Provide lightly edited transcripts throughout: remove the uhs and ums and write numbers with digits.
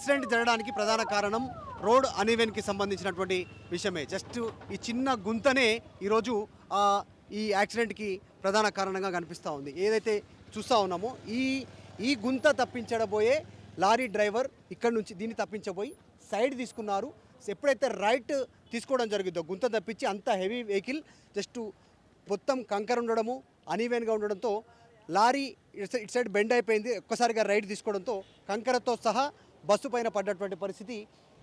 Incident జరగడానికి ప్రధాన కారణం రోడ్ అన్ఈవెన్కి సంబంధించినటువంటి విషయమే. జస్ట్ ఈ చిన్న గుంతనే ఈరోజు ఈ యాక్సిడెంట్కి ప్రధాన కారణంగా కనిపిస్తూ ఉంది. ఏదైతే చూస్తూ ఉన్నామో ఈ గుంత తప్పించడబోయే లారీ డ్రైవర్ ఇక్కడ నుంచి దీన్ని తప్పించబోయి సైడ్ తీసుకున్నారు. ఎప్పుడైతే రైట్ తీసుకోవడం జరిగిందో గుంత తప్పించి అంత హెవీ వెహికల్ జస్ట్ మొత్తం కంకర ఉండడము అన్ఈవెన్గా ఉండడంతో లారీ ఇటు సైడ్ బెండ్ అయిపోయింది. ఒక్కసారిగా రైట్ తీసుకోవడంతో కంకరతో సహా బస్సు పైన పడ్డటువంటి పరిస్థితి,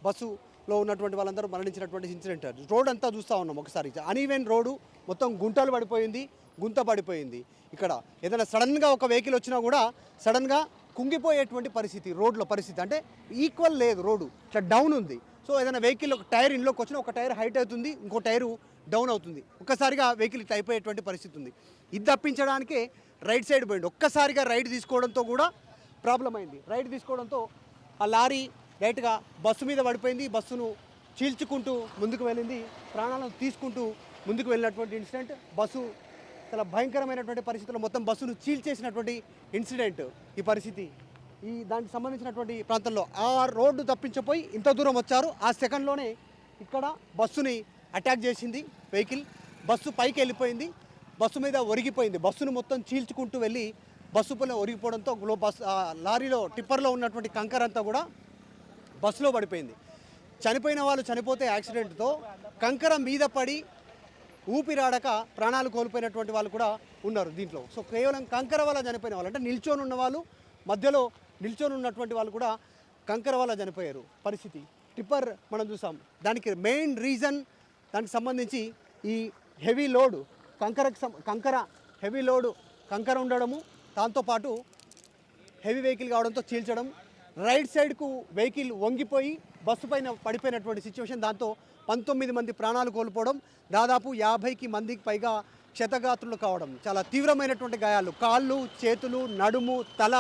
బస్సులో ఉన్నటువంటి వాళ్ళందరూ మరణించినటువంటి ఇన్సిడెంట్. రోడ్ అంతా చూస్తూ ఉన్నాం. ఒకసారి అన్ఈవెన్ రోడ్డు మొత్తం గుంటలు పడిపోయింది, గుంత పడిపోయింది. ఇక్కడ ఏదైనా సడన్గా ఒక వెహికల్ వచ్చినా కూడా సడన్గా కుంగిపోయేటువంటి పరిస్థితి, రోడ్లో పరిస్థితి అంటే ఈక్వల్ లేదు, రోడ్డు ఇట్లా డౌన్ ఉంది. సో ఏదైనా వెహికల్ ఒక టైర్ ఇంట్లోకి వచ్చినా ఒక టైర్ హైట్ అవుతుంది, ఇంకో టైరు డౌన్ అవుతుంది. ఒక్కసారిగా వెహికల్ ఇట్లా అయిపోయేటువంటి పరిస్థితి ఉంది. ఇది తప్పించడానికే రైట్ సైడ్ పోయింది. ఒక్కసారిగా రైట్ తీసుకోవడంతో కూడా ప్రాబ్లం అయింది. రైట్ తీసుకోవడంతో ఆ లారీ రైట్గా బస్సు మీద పడిపోయింది. బస్సును చీల్చుకుంటూ ముందుకు వెళ్ళింది. ప్రాణాలను తీసుకుంటూ ముందుకు వెళ్ళినటువంటి ఇన్సిడెంట్. బస్సు చాలా భయంకరమైనటువంటి పరిస్థితుల్లో మొత్తం బస్సును చీల్చేసినటువంటి ఇన్సిడెంట్ ఈ పరిస్థితి. దానికి సంబంధించినటువంటి ప్రాంతంలో ఆ రోడ్డు తప్పించిపోయి ఇంత దూరం వచ్చారు. ఆ సెకండ్లోనే ఇక్కడ బస్సుని అటాక్ చేసింది వెహికల్. బస్సు పైకి వెళ్ళిపోయింది, బస్సు మీద ఒరిగిపోయింది. బస్సును మొత్తం చీల్చుకుంటూ వెళ్ళి బస్సు పైన ఒరిగిపోవడంతో లారీలో టిప్పర్లో ఉన్నటువంటి కంకర అంతా కూడా బస్సులో పడిపోయింది. చనిపోయిన వాళ్ళు చనిపోతే యాక్సిడెంట్తో కంకర మీద పడి ఊపిరాడక ప్రాణాలు కోల్పోయినటువంటి వాళ్ళు కూడా ఉన్నారు దీంట్లో. సో కేవలం కంకర వల్ల చనిపోయిన వాళ్ళు అంటే నిల్చొని ఉన్న వాళ్ళు, మధ్యలో నిల్చొని ఉన్నటువంటి వాళ్ళు కూడా కంకర వల్ల చనిపోయారు పరిస్థితి. టిప్పర్ మనం చూసాం. దానికి మెయిన్ రీజన్ దానికి సంబంధించి ఈ హెవీ లోడు కంకర హెవీ లోడు కంకర ఉండడము, దాంతోపాటు హెవీ వెహికల్ కావడంతో చీల్చడం, రైట్ సైడ్కు వెహికల్ వంగిపోయి బస్సు పైన పడిపోయినటువంటి సిచ్యువేషన్. దాంతో 19 మంది ప్రాణాలు కోల్పోవడం, దాదాపు 50 మందికి పైగా క్షతగాత్రులు కావడం, చాలా తీవ్రమైనటువంటి గాయాలు, కాళ్ళు, చేతులు, నడుము, తల,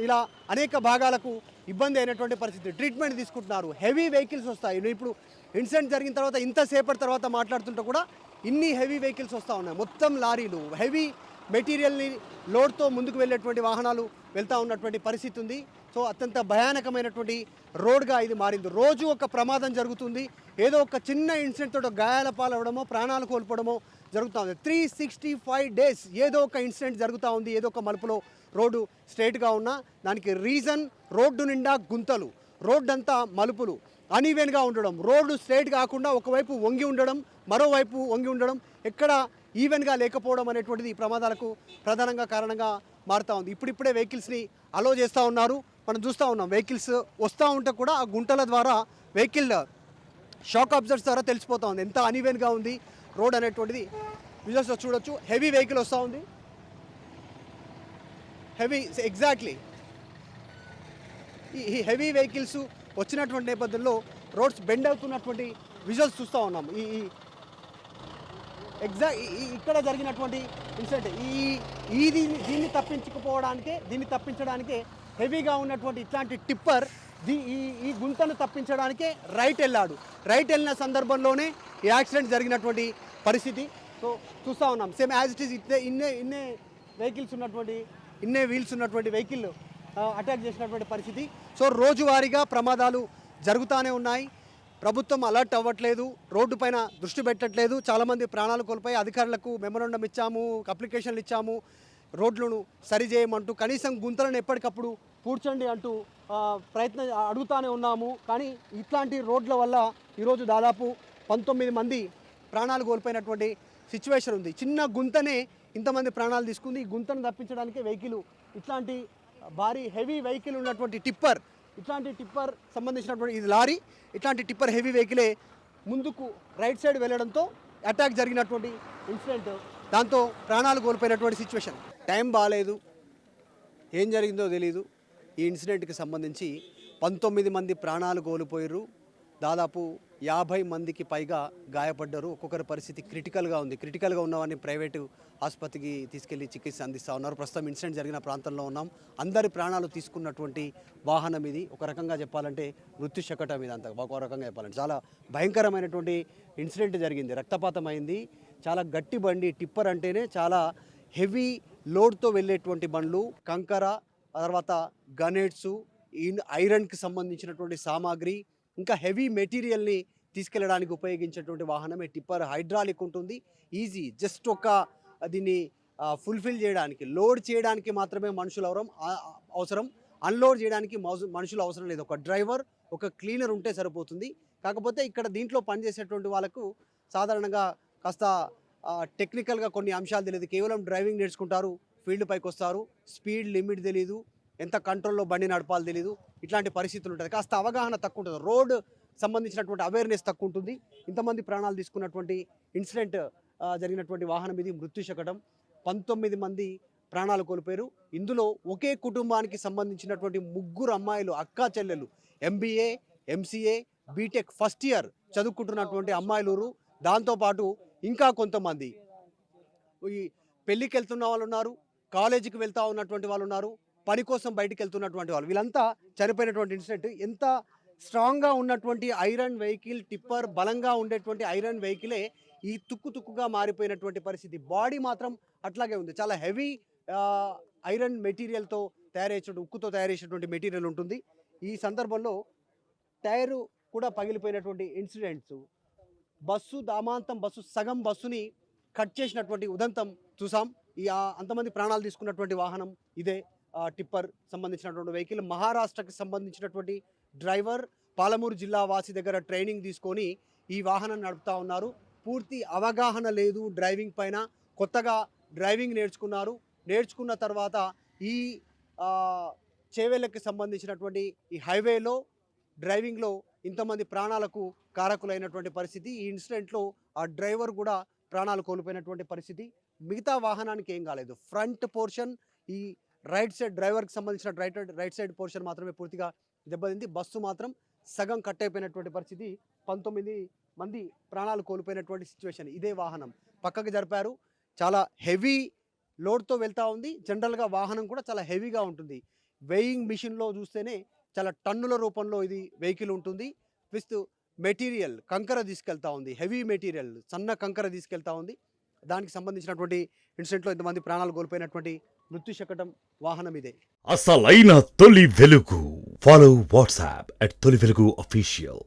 ఇలా అనేక భాగాలకు ఇబ్బంది అయినటువంటి పరిస్థితి. ట్రీట్మెంట్ తీసుకుంటున్నారు. హెవీ వెహికల్స్ వస్తాయి. ఇప్పుడు ఇన్సిడెంట్ జరిగిన తర్వాత ఇంతసేపటి తర్వాత మాట్లాడుతుంటే కూడా ఇన్ని హెవీ వెహికల్స్ వస్తూ ఉన్నాయి. మొత్తం లారీలు హెవీ మెటీరియల్ని లోడ్తో ముందుకు వెళ్ళేటువంటి వాహనాలు వెళ్తూ ఉన్నటువంటి పరిస్థితి ఉంది. సో అత్యంత భయానకమైనటువంటి రోడ్గా ఇది మారింది. రోజు ఒక ప్రమాదం జరుగుతుంది. ఏదో ఒక చిన్న ఇన్సిడెంట్ తోటి గాయాల పాలవడమో ప్రాణాలు కోల్పోవడమో జరుగుతూ ఉంది. 365 days ఏదో ఒక ఇన్సిడెంట్ జరుగుతూ ఉంది. ఏదో ఒక మలుపులో రోడ్డు స్ట్రైట్గా ఉన్నా దానికి రీజన్ రోడ్డు నిండా గుంతలు, రోడ్డు అంతా మలుపులు, అన్ఈవెన్గా ఉండడం, రోడ్డు స్ట్రైట్ కాకుండా ఒకవైపు వంగి ఉండడం, మరోవైపు వంగి ఉండడం, ఎక్కడ ఈవెన్గా లేకపోవడం అనేటువంటిది ఈ ప్రమాదాలకు ప్రధానంగా కారణంగా మారుతూ ఉంది. ఇప్పుడిప్పుడే వెహికల్స్ని అలో చేస్తూ ఉన్నారు. మనం చూస్తూ ఉన్నాం. వెహికల్స్ వస్తూ ఉంటే కూడా ఆ గుంటల ద్వారా వెహికల్ షాక్ అబ్జర్వర్స్ ద్వారా తెలిసిపోతూ ఉంది ఎంత అన్ఈవెన్గా ఉంది రోడ్ అనేటువంటిది. విజువల్స్లో చూడొచ్చు. హెవీ వెహికల్ వస్తూ ఉంది. హెవీ ఎగ్జాక్ట్లీ ఈ హెవీ వెహికల్స్ వచ్చినటువంటి నేపథ్యంలో రోడ్స్ బెండ్ అవుతున్నటువంటి విజువల్స్ చూస్తూ ఉన్నాము. ఇక్కడ జరిగినటువంటి ఇన్సిడెంట్ దీన్ని తప్పించడానికే హెవీగా ఉన్నటువంటి ఇట్లాంటి టిప్పర్ ఈ గుంతను తప్పించడానికే రైట్ వెళ్ళాడు. రైట్ వెళ్ళిన సందర్భంలోనే ఈ యాక్సిడెంట్ జరిగినటువంటి పరిస్థితి. సో చూస్తూ ఉన్నాం. సేమ్ యాజ్ ఇట్ ఈస్ ఇన్నే వెహికల్స్ ఉన్నటువంటి ఇన్నే వీల్స్ ఉన్నటువంటి వెహికల్ అటాక్ చేసినటువంటి పరిస్థితి. సో రోజువారీగా ప్రమాదాలు జరుగుతూనే ఉన్నాయి. ప్రభుత్వం అలర్ట్ అవ్వట్లేదు, రోడ్డు పైన దృష్టి పెట్టట్లేదు. చాలామంది ప్రాణాలు కోల్పోయి అధికారులకు మెమోరాండం ఇచ్చాము, అప్లికేషన్లు ఇచ్చాము, రోడ్లను సరిచేయమంటూ, కనీసం గుంతలను ఎప్పటికప్పుడు పూడ్చండి అంటూ ప్రయత్నం అడుగుతూనే ఉన్నాము. కానీ ఇట్లాంటి రోడ్ల వల్ల ఈరోజు దాదాపు 19 మంది ప్రాణాలు కోల్పోయినటువంటి సిచ్యువేషన్ ఉంది. చిన్న గుంతనే ఇంతమంది ప్రాణాలు తీసుకుంది. ఈ గుంతను తప్పించడానికే వెహికల్, ఇట్లాంటి భారీ హెవీ వెహికల్ ఉన్నటువంటి టిప్పర్, ఇట్లాంటి టిప్పర్ సంబంధించినటువంటి ఇది లారీ, ఇట్లాంటి టిప్పర్ హెవీ వెహికలే ముందుకు రైట్ సైడ్ వెళ్ళడంతో అటాక్ జరిగినటువంటి ఇన్సిడెంట్. దాంతో ప్రాణాలు కోల్పోయినటువంటి సిచ్యువేషన్. టైం బాగాలేదు, ఏం జరిగిందో తెలీదు. ఈ ఇన్సిడెంట్కి సంబంధించి 19 మంది ప్రాణాలు కోల్పోయారు. దాదాపు 50 మందికి పైగా గాయపడ్డారు. ఒక్కొక్కరి పరిస్థితి క్రిటికల్గా ఉంది. క్రిటికల్గా ఉన్నవారిని ప్రైవేటు ఆసుపత్రికి తీసుకెళ్లి చికిత్స అందిస్తూ ఉన్నారు. ప్రస్తుతం ఇన్సిడెంట్ జరిగిన ప్రాంతంలో ఉన్నాం. అందరి ప్రాణాలు తీసుకున్నటువంటి వాహనం ఇది. ఒక రకంగా చెప్పాలంటే మృత్యు శకటం ఇది. అంత ఒక రకంగా చెప్పాలంటే చాలా భయంకరమైనటువంటి ఇన్సిడెంట్ జరిగింది. రక్తపాతం అయింది. చాలా గట్టి బండి. టిప్పర్ అంటేనే చాలా హెవీ లోడ్తో వెళ్ళేటువంటి బండ్లు, కంకర, తర్వాత గనేట్సు, ఐరన్కి సంబంధించినటువంటి సామాగ్రి, ఇంకా హెవీ మెటీరియల్ని తీసుకెళ్ళడానికి ఉపయోగించేటువంటి వాహనమే టిప్పర్. హైడ్రాలిక్ ఉంటుంది, ఈజీ. జస్ట్ దీన్ని ఫుల్ఫిల్ చేయడానికి, లోడ్ చేయడానికి మాత్రమే మనుషులు అవసరం. అన్లోడ్ చేయడానికి మనుషులు అవసరం లేదు. ఒక డ్రైవర్, ఒక క్లీనర్ ఉంటే సరిపోతుంది. కాకపోతే ఇక్కడ దీంట్లో పనిచేసేటువంటి వాళ్ళకు సాధారణంగా కాస్త టెక్నికల్గా కొన్ని అంశాలు తెలియదు. కేవలం డ్రైవింగ్ నేర్చుకుంటారు, ఫీల్డ్ పైకి వస్తారు, స్పీడ్ లిమిట్ తెలీదు, ఎంత కంట్రోల్లో బండి నడపాలి తెలీదు. ఇట్లాంటి పరిస్థితులు ఉంటుంది. కాస్త అవగాహన తక్కువ ఉంటుంది, రోడ్ సంబంధించినటువంటి అవేర్నెస్ తక్కువ ఉంటుంది. ఇంతమంది ప్రాణాలు తీసుకున్నటువంటి ఇన్సిడెంట్ జరిగినటువంటి వాహనం ఇది. మృత్యు శకటం. 19 మంది ప్రాణాలు కోల్పోయారు. ఇందులో ఒకే కుటుంబానికి సంబంధించినటువంటి 3 అమ్మాయిలు, అక్కా చెల్లెలు, MBA, MCA, BTech first year చదువుకుంటున్నటువంటి అమ్మాయిలు. దాంతోపాటు ఇంకా కొంతమంది ఈ పెళ్ళికి వెళ్తున్న వాళ్ళు ఉన్నారు, కాలేజీకి వెళ్తూ ఉన్నటువంటి వాళ్ళు ఉన్నారు, పని కోసం బయటికి వెళ్తున్నటువంటి వాళ్ళు. వీళ్ళంతా చనిపోయినటువంటి ఇన్సిడెంట్. ఎంత స్ట్రాంగ్గా ఉన్నటువంటి ఐరన్ వెహికల్, టిప్పర్, బలంగా ఉండేటువంటి ఐరన్ వెహికలే ఈ తుక్కుగా మారిపోయినటువంటి పరిస్థితి. బాడీ మాత్రం అట్లాగే ఉంది. చాలా హెవీ ఐరన్ మెటీరియల్తో ఉక్కుతో తయారు చేసినటువంటి మెటీరియల్ ఉంటుంది. ఈ సందర్భంలో టైరు కూడా పగిలిపోయినటువంటి ఇన్సిడెంట్స్. బస్సు సగం బస్సుని కట్ చేసినటువంటి ఉదంతం చూసాం. అంతమంది ప్రాణాలు తీసుకున్నటువంటి వాహనం ఇదే టిప్పర్ సంబంధించినటువంటి వెహికల్. మహారాష్ట్రకి సంబంధించినటువంటి డ్రైవర్, పాలమూరు జిల్లా వాసి దగ్గర ట్రైనింగ్ తీసుకొని ఈ వాహనం నడుపుతా ఉన్నారు. పూర్తి అవగాహన లేదు డ్రైవింగ్ పైన. కొత్తగా డ్రైవింగ్ నేర్చుకున్న తర్వాత ఈ చేవేళ్ళకి సంబంధించినటువంటి ఈ హైవేలో డ్రైవింగ్లో ఇంతమంది ప్రాణాలకు కారకులైనటువంటి పరిస్థితి. ఈ ఇన్సిడెంట్లో ఆ డ్రైవర్ కూడా ప్రాణాలు కోల్పోయినటువంటి పరిస్థితి. మిగతా వాహనానికి ఏం కాలేదు. ఫ్రంట్ పోర్షన్, ఈ రైట్ సైడ్ డ్రైవర్కి సంబంధించిన రైట్ సైడ్ పోర్షన్ మాత్రమే పూర్తిగా దెబ్బతింది. బస్సు మాత్రం సగం కట్ అయిపోయినటువంటి పరిస్థితి. 19 మంది ప్రాణాలు కోల్పోయినటువంటి సిచ్యువేషన్. ఇదే వాహనం పక్కకు జరిపారు. చాలా హెవీ లోడ్తో వెళ్తూ ఉంది. జనరల్గా వాహనం కూడా చాలా హెవీగా ఉంటుంది. వెయింగ్ మిషన్లో చూస్తేనే చాలా టన్నుల రూపంలో ఇది వెహికల్ ఉంటుంది. విత్ మెటీరియల్ కంకర తీసుకెళ్తా ఉంది, హెవీ మెటీరియల్, సన్న కంకర తీసుకెళ్తా ఉంది. దానికి సంబంధించినటువంటి ఇన్సిడెంట్లో ఇంతమంది ప్రాణాలు కోల్పోయినటువంటి మృత్యు శకటం వాహనం ఇదే. అసలైన తొలి వెలుగు. ఫాలో వాట్సాప్ @తొలి వెలుగు official.